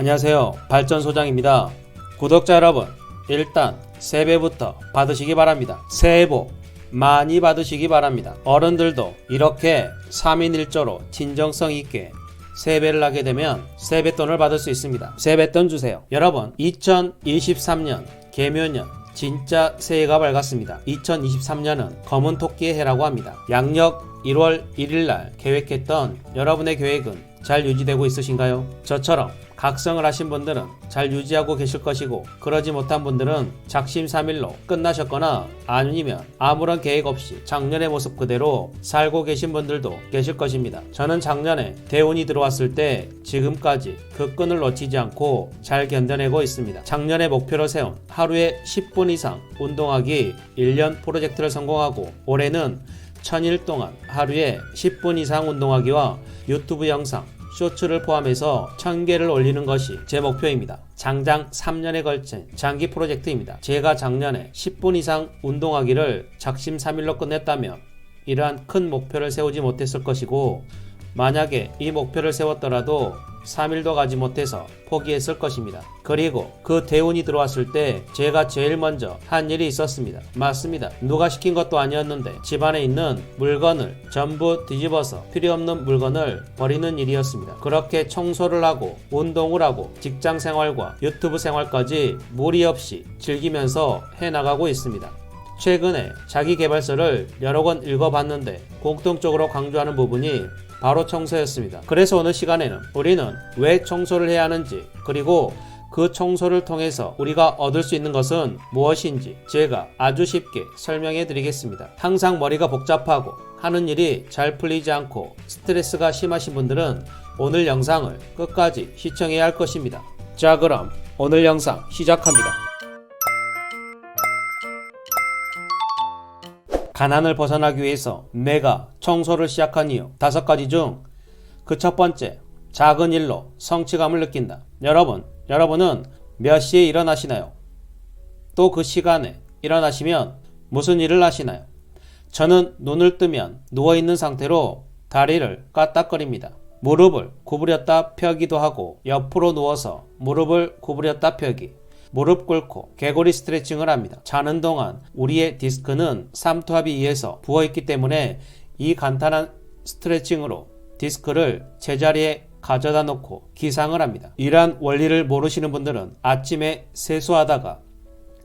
안녕하세요, 발전소장입니다. 구독자 여러분, 일단 세배부터 받으시기 바랍니다. 새해 복 많이 받으시기 바랍니다. 어른들도 이렇게 3인 1조로 진정성 있게 세배를 하게 되면 세뱃돈을 받을 수 있습니다. 세뱃돈 주세요. 여러분, 2023년 개묘년 진짜 새해가 밝았습니다. 2023년은 검은 토끼의 해라고 합니다. 양력 1월 1일날 계획했던 여러분의 계획은 잘 유지되고 있으신가요? 저처럼 각성을 하신 분들은 잘 유지하고 계실 것이고, 그러지 못한 분들은 작심삼일로 끝나셨거나 아니면 아무런 계획 없이 작년의 모습 그대로 살고 계신 분들도 계실 것입니다. 저는 작년에 대운이 들어왔을 때 지금까지 그 끈을 놓치지 않고 잘 견뎌내고 있습니다. 작년에 목표로 세운 하루에 10분 이상 운동하기 1년 프로젝트를 성공하고, 올해는 1000일 동안 하루에 10분 이상 운동하기와 유튜브 영상 쇼츠를 포함해서 1000개를 올리는 것이 제 목표입니다. 장장 3년에 걸친 장기 프로젝트입니다. 제가 작년에 10분 이상 운동하기를 작심삼일로 끝냈다면 이러한 큰 목표를 세우지 못했을 것이고, 만약에 이 목표를 세웠더라도 3일도 가지 못해서 포기했을 것입니다. 그리고 그 대운이 들어왔을 때 제가 제일 먼저 한 일이 있었습니다. 맞습니다. 누가 시킨 것도 아니었는데 집안에 있는 물건을 전부 뒤집어서 필요 없는 물건을 버리는 일이었습니다. 그렇게 청소를 하고 운동을 하고 직장 생활과 유튜브 생활까지 무리 없이 즐기면서 해나가고 있습니다. 최근에 자기계발서를 여러 권 읽어봤는데 공통적으로 강조하는 부분이 바로 청소였습니다. 그래서 오늘 시간에는 우리는 왜 청소를 해야 하는지, 그리고 그 청소를 통해서 우리가 얻을 수 있는 것은 무엇인지 제가 아주 쉽게 설명해 드리겠습니다. 항상 머리가 복잡하고 하는 일이 잘 풀리지 않고 스트레스가 심하신 분들은 오늘 영상을 끝까지 시청해야 할 것입니다. 자, 그럼 오늘 영상 시작합니다. 가난을 벗어나기 위해서 내가 청소를 시작한 이유 5가지 중 그 첫 번째, 작은 일로 성취감을 느낀다. 여러분은 몇 시에 일어나시나요? 또 그 시간에 일어나시면 무슨 일을 하시나요? 저는 눈을 뜨면 누워있는 상태로 다리를 까딱거립니다. 무릎을 구부렸다 펴기도 하고, 옆으로 누워서 무릎을 구부렸다 펴기, 무릎 꿇고 개구리 스트레칭을 합니다. 자는 동안 우리의 디스크는 삼투압에 의해서 부어있기 때문에 이 간단한 스트레칭으로 디스크를 제자리에 가져다 놓고 기상을 합니다. 이러한 원리를 모르시는 분들은 아침에 세수하다가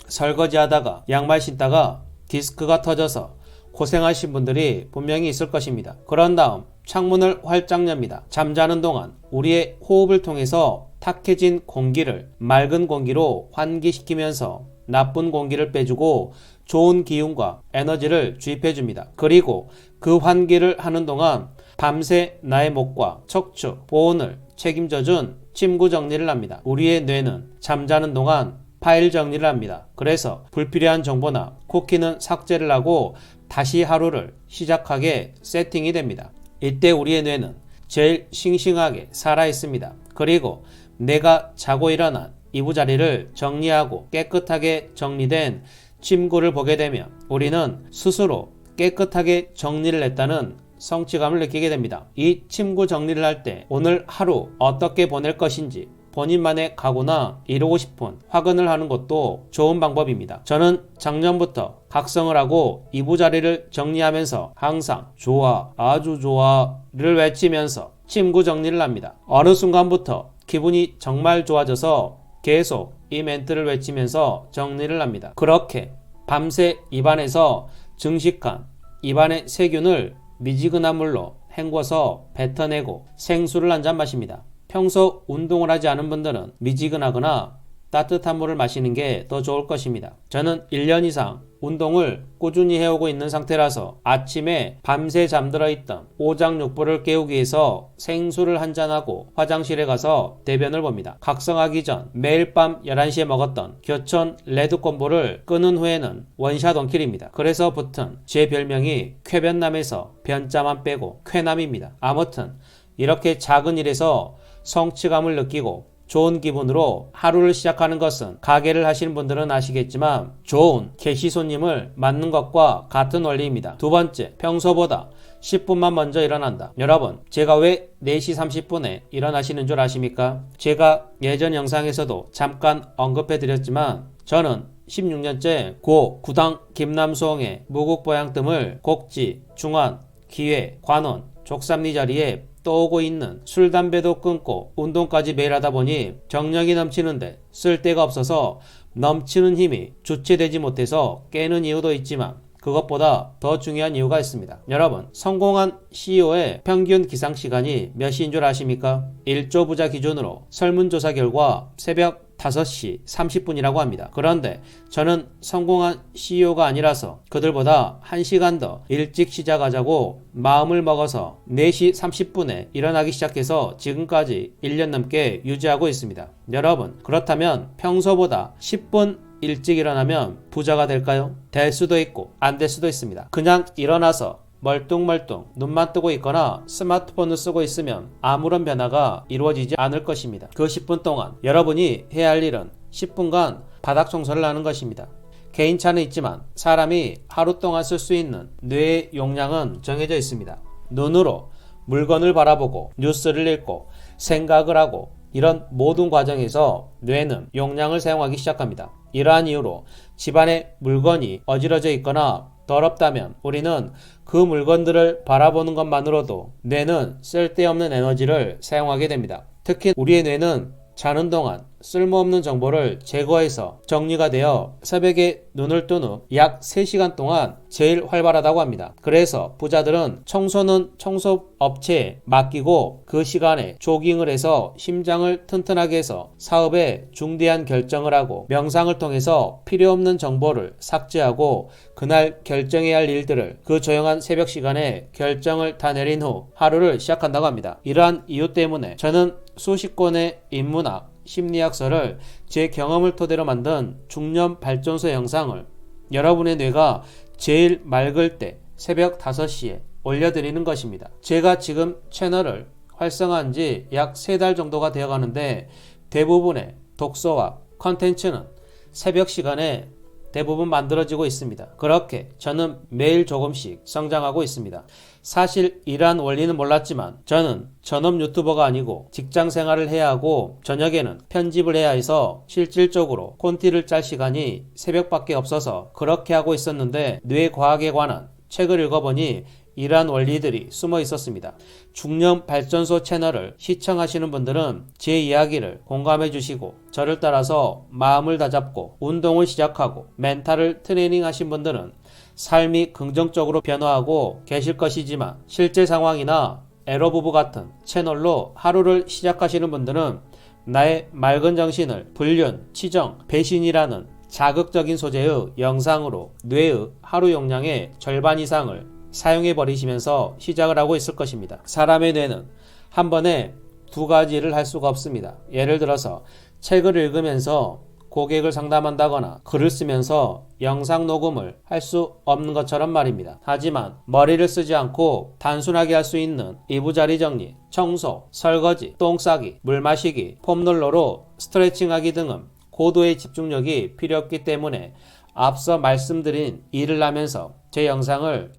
설거지하다가 양말 신다가 디스크가 터져서 고생하신 분들이 분명히 있을 것입니다. 그런 다음 창문을 활짝 엽니다. 잠자는 동안 우리의 호흡을 통해서 탁해진 공기를 맑은 공기로 환기시키면서 나쁜 공기를 빼주고 좋은 기운과 에너지를 주입해줍니다. 그리고 그 환기를 하는 동안 밤새 나의 목과 척추, 보온을 책임져준 침구 정리를 합니다. 우리의 뇌는 잠자는 동안 파일 정리를 합니다. 그래서 불필요한 정보나 쿠키는 삭제를 하고 다시 하루를 시작하게 세팅이 됩니다. 이때 우리의 뇌는 제일 싱싱하게 살아있습니다. 그리고 내가 자고 일어난 이부자리를 정리하고 깨끗하게 정리된 침구를 보게 되면 우리는 스스로 깨끗하게 정리를 했다는 성취감을 느끼게 됩니다. 이 침구 정리를 할 때 오늘 하루 어떻게 보낼 것인지 본인만의 각오나 이루고 싶은 확언을 하는 것도 좋은 방법입니다. 저는 작년부터 각성을 하고 이부자리를 정리하면서 항상 좋아, 아주 좋아를 외치면서 침구 정리를 합니다. 어느 순간부터 기분이 정말 좋아져서 계속 이 멘트를 외치면서 정리를 합니다. 그렇게 밤새 입안에서 증식한 입안의 세균을 미지근한 물로 헹궈서 뱉어내고 생수를 한 잔 마십니다. 평소 운동을 하지 않은 분들은 미지근하거나 따뜻한 물을 마시는 게 더 좋을 것입니다. 저는 1년 이상 운동을 꾸준히 해오고 있는 상태라서 아침에 밤새 잠들어 있던 오장육부를 깨우기 위해서 생수를 한잔하고 화장실에 가서 대변을 봅니다. 각성하기 전 매일 밤 11시에 먹었던 교촌 레드콤보를 끊은 후에는 원샷 원킬입니다. 그래서 붙은 제 별명이 쾌변남에서 변자만 빼고 쾌남입니다. 아무튼 이렇게 작은 일에서 성취감을 느끼고 좋은 기분으로 하루를 시작하는 것은 가게를 하시는 분들은 아시겠지만 좋은 개시 손님을 맞는 것과 같은 원리입니다. 두 번째, 평소보다 10분만 먼저 일어난다. 여러분, 제가 왜 4시 30분에 일어나시는 줄 아십니까? 제가 예전 영상에서도 잠깐 언급해 드렸지만 저는 16년째 고 구당 김남수홍의 무국보양 뜸을 곡지, 중환, 기회, 관원, 족삼리 자리에 떠오고 있는 술, 담배도 끊고 운동까지 매일 하다 보니 정력이 넘치는데 쓸 데가 없어서 넘치는 힘이 주체되지 못해서 깨는 이유도 있지만 그것보다 더 중요한 이유가 있습니다. 여러분, 성공한 CEO의 평균 기상시간이 몇 시인 줄 아십니까? 1조 부자 기준으로 설문조사 결과 새벽 5시 30분이라고 합니다. 그런데 저는 성공한 CEO가 아니라서 그들보다 1시간 더 일찍 시작하자고 마음을 먹어서 4시 30분에 일어나기 시작해서 지금까지 1년 넘게 유지하고 있습니다. 여러분, 그렇다면 평소보다 10분 일찍 일어나면 부자가 될까요? 될 수도 있고 안 될 수도 있습니다. 그냥 일어나서 멀뚱멀뚱 눈만 뜨고 있거나 스마트폰을 쓰고 있으면 아무런 변화가 이루어지지 않을 것입니다. 그 10분 동안 여러분이 해야 할 일은 10분간 바닥 청소를 하는 것입니다. 개인차는 있지만 사람이 하루 동안 쓸 수 있는 뇌의 용량은 정해져 있습니다. 눈으로 물건을 바라보고 뉴스를 읽고 생각을 하고 이런 모든 과정에서 뇌는 용량을 사용하기 시작합니다. 이러한 이유로 집안에 물건이 어지러져 있거나 더럽다면 우리는 그 물건들을 바라보는 것만으로도 뇌는 쓸데없는 에너지를 사용하게 됩니다. 특히 우리의 뇌는 자는 동안 쓸모없는 정보를 제거해서 정리가 되어 새벽에 눈을 뜬 후 약 3시간 동안 제일 활발하다고 합니다. 그래서 부자들은 청소는 청소업체에 맡기고 그 시간에 조깅을 해서 심장을 튼튼하게 해서 사업에 중대한 결정을 하고 명상을 통해서 필요없는 정보를 삭제하고 그날 결정해야 할 일들을 그 조용한 새벽 시간에 결정을 다 내린 후 하루를 시작한다고 합니다. 이러한 이유 때문에 저는 수십 권의 인문학, 심리학서를 제 경험을 토대로 만든 중년 발전소 영상을 여러분의 뇌가 제일 맑을 때 새벽 5시에 올려드리는 것입니다. 제가 지금 채널을 활성화한 지 약 3달 정도가 되어 가는데 대부분의 독서와 컨텐츠는 새벽 시간에 대부분 만들어지고 있습니다. 그렇게 저는 매일 조금씩 성장하고 있습니다. 사실 이러한 원리는 몰랐지만 저는 전업 유튜버가 아니고 직장 생활을 해야 하고 저녁에는 편집을 해야 해서 실질적으로 콘티를 짤 시간이 새벽밖에 없어서 그렇게 하고 있었는데 뇌과학에 관한 책을 읽어보니 이러한 원리들이 숨어 있었습니다. 중년 발전소 채널을 시청하시는 분들은 제 이야기를 공감해 주시고 저를 따라서 마음을 다잡고 운동을 시작하고 멘탈을 트레이닝 하신 분들은 삶이 긍정적으로 변화하고 계실 것이지만 실제 상황이나 에러부부 같은 채널로 하루를 시작하시는 분들은 나의 맑은 정신을 불륜, 치정, 배신이라는 자극적인 소재의 영상으로 뇌의 하루 용량의 절반 이상을 사용해 버리시면서 시작을 하고 있을 것입니다. 사람의 뇌는 한 번에 2가지를 할 수가 없습니다. 예를 들어서 책을 읽으면서 고객을 상담한다거나 글을 쓰면서 영상 녹음을 할 수 없는 것처럼 말입니다. 하지만 머리를 쓰지 않고 단순하게 할 수 있는 이부자리 정리, 청소, 설거지, 똥 싸기, 물 마시기, 폼롤러로 스트레칭하기 등은 고도의 집중력이 필요 없기 때문에 앞서 말씀드린 일을 하면서 제 영상을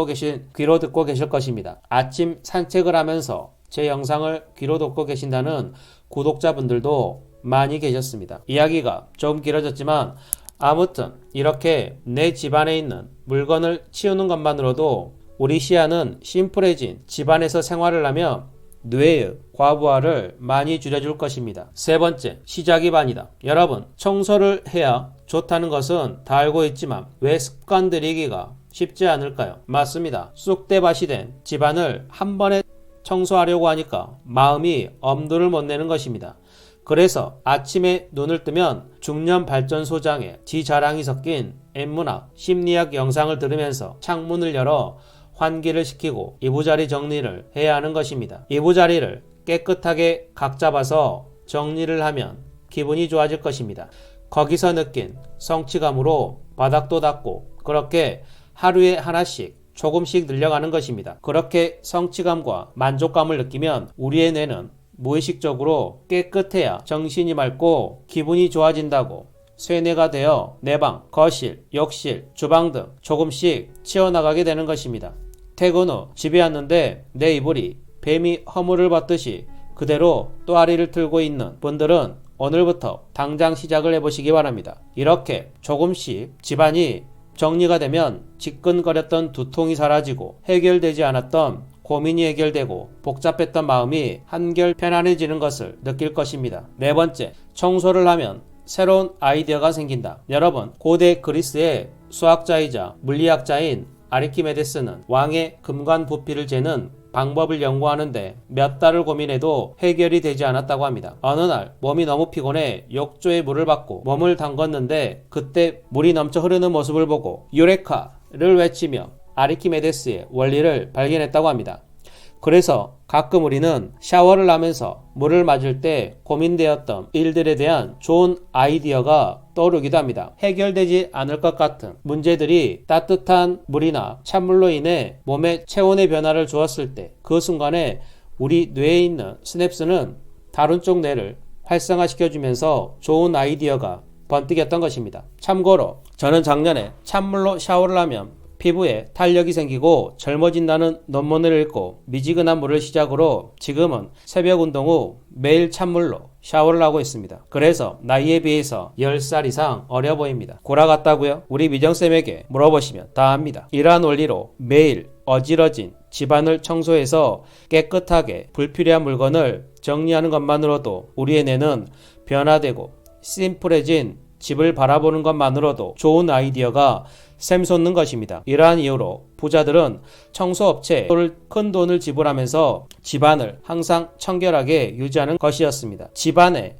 귀로 듣고 계실 것입니다. 아침 산책을 하면서 제 영상을 귀로 듣고 계신다는 구독자분들도 많이 계셨습니다. 이야기가 좀 길어졌지만 아무튼 이렇게 내 집안에 있는 물건을 치우는 것만으로도 우리 시야는 심플해진 집안에서 생활을 하며 뇌의 과부하를 많이 줄여줄 것입니다. 세 번째, 시작이 반이다. 여러분, 청소를 해야 좋다는 것은 다 알고 있지만 왜 습관 들이기가 쉽지 않을까요? 맞습니다. 쑥대밭이 된 집안을 한 번에 청소하려고 하니까 마음이 엄두를 못 내는 것입니다. 그래서 아침에 눈을 뜨면 중년 발전소장에 지 자랑이 섞인 인문학, 심리학 영상을 들으면서 창문을 열어 환기를 시키고 이부자리 정리를 해야 하는 것입니다. 이부자리를 깨끗하게 각 잡아서 정리를 하면 기분이 좋아질 것입니다. 거기서 느낀 성취감으로 바닥도 닦고 그렇게 하루에 하나씩 조금씩 늘려가는 것입니다. 그렇게 성취감과 만족감을 느끼면 우리의 뇌는 무의식적으로 깨끗해야 정신이 맑고 기분이 좋아진다고 쇠뇌가 되어 내 방, 거실, 욕실, 주방 등 조금씩 치워나가게 되는 것입니다. 퇴근 후 집에 왔는데 내 이불이 뱀이 허물을 벗듯이 그대로 또아리를 틀고 있는 분들은 오늘부터 당장 시작을 해보시기 바랍니다. 이렇게 조금씩 집안이 정리가 되면 지끈거렸던 두통이 사라지고 해결되지 않았던 고민이 해결되고 복잡했던 마음이 한결 편안해지는 것을 느낄 것입니다. 네 번째, 청소를 하면 새로운 아이디어가 생긴다. 여러분, 고대 그리스의 수학자이자 물리학자인 아르키메데스는 왕의 금관 부피를 재는 방법을 연구하는데 몇 달을 고민해도 해결이 되지 않았다고 합니다. 어느 날 몸이 너무 피곤해 욕조에 물을 받고 몸을 담궜는데 그때 물이 넘쳐 흐르는 모습을 보고 유레카를 외치며 아르키메데스의 원리를 발견했다고 합니다. 그래서 가끔 우리는 샤워를 하면서 물을 맞을 때 고민되었던 일들에 대한 좋은 아이디어가 떠오르기도 합니다. 해결되지 않을 것 같은 문제들이 따뜻한 물이나 찬물로 인해 몸에 체온의 변화를 주었을 때 그 순간에 우리 뇌에 있는 시냅스는 다른 쪽 뇌를 활성화시켜주면서 좋은 아이디어가 번뜩였던 것입니다. 참고로 저는 작년에 찬물로 샤워를 하면 피부에 탄력이 생기고 젊어진다는 논문을 읽고 미지근한 물을 시작으로 지금은 새벽 운동 후 매일 찬물로 샤워를 하고 있습니다. 그래서 나이에 비해서 10살 이상 어려 보입니다. 고라 같다고요? 우리 미정쌤에게 물어보시면 다 압니다. 이러한 원리로 매일 어지러진 집안을 청소해서 깨끗하게 불필요한 물건을 정리하는 것만으로도 우리의 뇌는 변화되고 심플해진 집을 바라보는 것만으로도 좋은 아이디어가 샘솟는 것입니다. 이러한 이유로 부자들은 청소업체에 큰 돈을 지불하면서 집안을 항상 청결하게 유지하는 것이었습니다. 집안에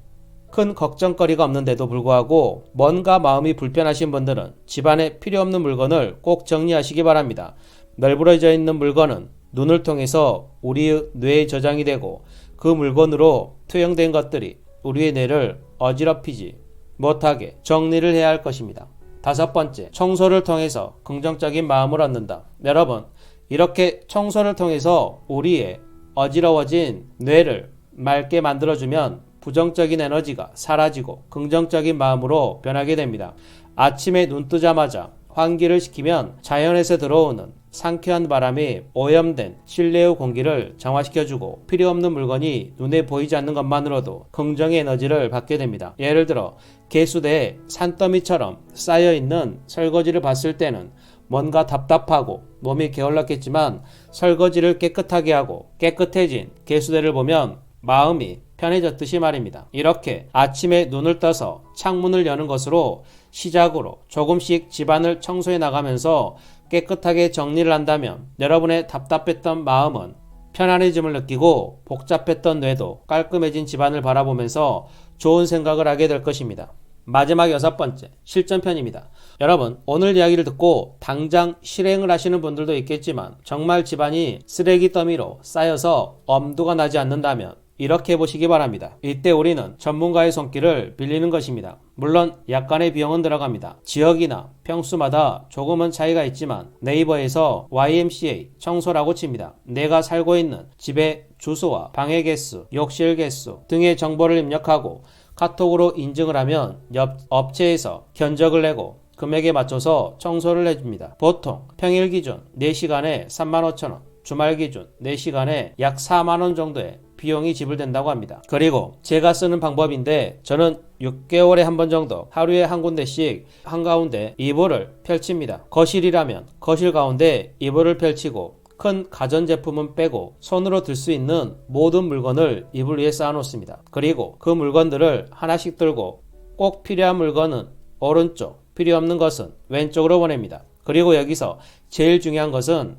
큰 걱정거리가 없는데도 불구하고 뭔가 마음이 불편하신 분들은 집안에 필요없는 물건을 꼭 정리하시기 바랍니다. 널브러져 있는 물건은 눈을 통해서 우리의 뇌에 저장이 되고 그 물건으로 투영된 것들이 우리의 뇌를 어지럽히지 못하게 정리를 해야 할 것입니다. 다섯 번째, 청소를 통해서 긍정적인 마음을 얻는다. 여러분, 이렇게 청소를 통해서 우리의 어지러워진 뇌를 맑게 만들어주면 부정적인 에너지가 사라지고 긍정적인 마음으로 변하게 됩니다. 아침에 눈 뜨자마자 환기를 시키면 자연에서 들어오는 상쾌한 바람이 오염된 실내의 공기를 정화시켜주고 필요없는 물건이 눈에 보이지 않는 것만으로도 긍정의 에너지를 받게 됩니다. 예를 들어 개수대에 산더미처럼 쌓여있는 설거지를 봤을 때는 뭔가 답답하고 몸이 게을렀겠지만 설거지를 깨끗하게 하고 깨끗해진 개수대를 보면 마음이 편해졌듯이 말입니다. 이렇게 아침에 눈을 떠서 창문을 여는 것으로 시작으로 조금씩 집안을 청소해 나가면서 깨끗하게 정리를 한다면 여러분의 답답했던 마음은 편안해짐을 느끼고 복잡했던 뇌도 깔끔해진 집안을 바라보면서 좋은 생각을 하게 될 것입니다. 마지막 여섯 번째, 실전편입니다. 여러분, 오늘 이야기를 듣고 당장 실행을 하시는 분들도 있겠지만 정말 집안이 쓰레기 더미로 쌓여서 엄두가 나지 않는다면 이렇게 해보시기 바랍니다. 이때 우리는 전문가의 손길을 빌리는 것입니다. 물론 약간의 비용은 들어갑니다. 지역이나 평수마다 조금은 차이가 있지만 네이버에서 YMCA 청소라고 칩니다. 내가 살고 있는 집의 주소와 방해 개수, 욕실 개수 등의 정보를 입력하고 카톡으로 인증을 하면 옆 업체에서 견적을 내고 금액에 맞춰서 청소를 해줍니다. 보통 평일 기준 4시간에 35,000원, 주말 기준 4시간에 약 4만원 정도의 비용이 지불된다고 합니다. 그리고 제가 쓰는 방법인데 저는 6개월에 한 번 정도 하루에 한 군데씩 한가운데 이불을 펼칩니다. 거실이라면 거실 가운데 이불을 펼치고 큰 가전제품은 빼고 손으로 들 수 있는 모든 물건을 이불 위에 쌓아놓습니다. 그리고 그 물건들을 하나씩 들고 꼭 필요한 물건은 오른쪽, 필요 없는 것은 왼쪽으로 보냅니다. 그리고 여기서 제일 중요한 것은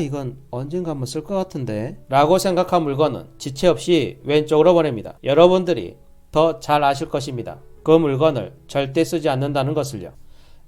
이건 언젠가 한번 쓸 것 같은데 라고 생각한 물건은 지체 없이 왼쪽으로 보냅니다. 여러분들이 더 잘 아실 것입니다. 그 물건을 절대 쓰지 않는다는 것을요.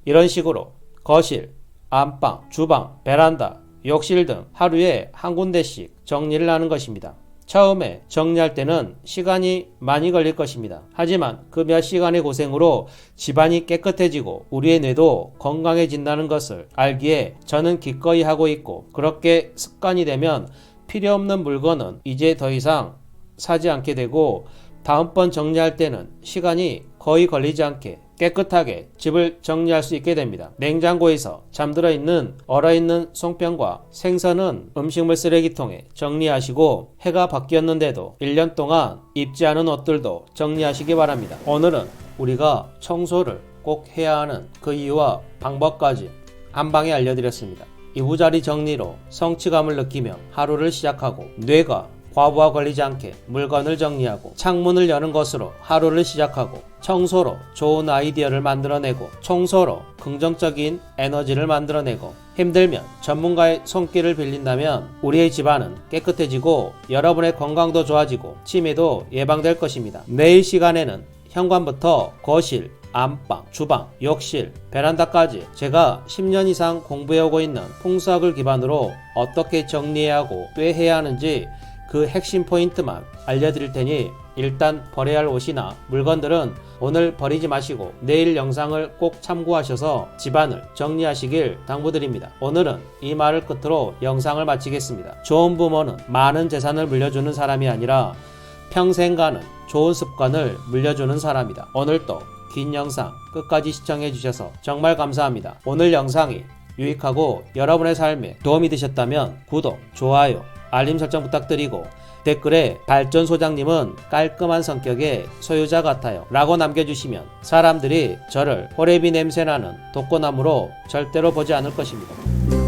이런 식으로 거실, 안방, 주방, 베란다, 욕실 등 하루에 한 군데씩 정리를 하는 것입니다. 처음에 정리할 때는 시간이 많이 걸릴 것입니다. 하지만 그 몇 시간의 고생으로 집안이 깨끗해지고 우리의 뇌도 건강해진다는 것을 알기에 저는 기꺼이 하고 있고, 그렇게 습관이 되면 필요 없는 물건은 이제 더 이상 사지 않게 되고 다음번 정리할 때는 시간이 거의 걸리지 않게 깨끗하게 집을 정리할 수 있게 됩니다. 냉장고에서 잠들어 있는 얼어있는 송편과 생선은 음식물 쓰레기통에 정리하시고 해가 바뀌었는데도 1년 동안 입지 않은 옷들도 정리하시기 바랍니다. 오늘은 우리가 청소를 꼭 해야 하는 그 이유와 방법까지 한 방에 알려드렸습니다. 이부자리 정리로 성취감을 느끼며 하루를 시작하고 뇌가 과부하 걸리지 않게 물건을 정리하고 창문을 여는 것으로 하루를 시작하고 청소로 좋은 아이디어를 만들어내고 청소로 긍정적인 에너지를 만들어내고 힘들면 전문가의 손길을 빌린다면 우리의 집안은 깨끗해지고 여러분의 건강도 좋아지고 치매도 예방될 것입니다. 내일 시간에는 현관부터 거실, 안방, 주방, 욕실, 베란다까지 제가 10년 이상 공부해오고 있는 풍수학을 기반으로 어떻게 정리해야 하고 왜 해야 하는지 그 핵심 포인트만 알려드릴 테니 일단 버려야 할 옷이나 물건들은 오늘 버리지 마시고 내일 영상을 꼭 참고하셔서 집안을 정리하시길 당부드립니다. 오늘은 이 말을 끝으로 영상을 마치겠습니다. 좋은 부모는 많은 재산을 물려주는 사람이 아니라 평생 가는 좋은 습관을 물려주는 사람이다. 오늘도 긴 영상 끝까지 시청해 주셔서 정말 감사합니다. 오늘 영상이 유익하고 여러분의 삶에 도움이 되셨다면 구독, 좋아요, 알림 설정 부탁드리고 댓글에 발전소장님은 깔끔한 성격의 소유자 같아요 라고 남겨주시면 사람들이 저를 호레비 냄새나는 독거나무로 절대로 보지 않을 것입니다.